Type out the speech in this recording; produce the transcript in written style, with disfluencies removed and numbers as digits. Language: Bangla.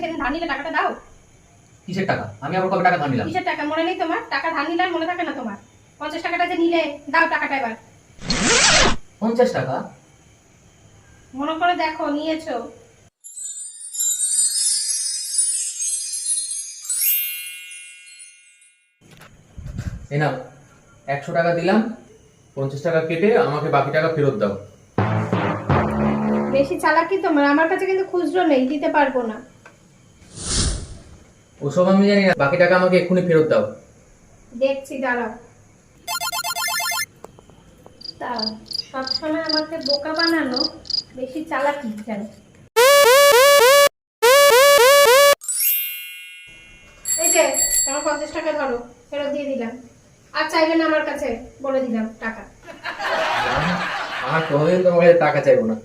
সেদিন ধার নিলে টাকাটা দাও। কিসের টাকা? আমি আবার কবে টাকা ধার নিলাম? কিসের টাকা মনে নেই তোমার? টাকা ধার নিলে আর মনে থাকে না তোমার? 50 টাকাটা যে নিলে, দাও টাকাটা এবার। 50 টাকা? মনে করে দেখো নিয়েছো। এই নাও, 100 টাকা দিলাম, 50 টাকা কেটে আমাকে বাকি টাকা ফেরত দাও। বেশি চালাকি তোমার। আমার কাছে কিন্তু খুচরো নেই, দিতে পারবো না। ওসব আমি জানি না, বাকি টাকা আমাকে এক্ষুনি ফেরত দাও। দেখছি, দাঁড়াও। দাও, সবসময় আমাকে বোকা বানানো, বেশি চালাকি কেন? এই যে তোমার 50 টাকা ধরো, ফেরত দিয়ে দিলাম। আর চাইবে না আমার কাছে, বলে দিলাম টাকা। আর কোনোদিন তোমার কাছে টাকা চাইবো না।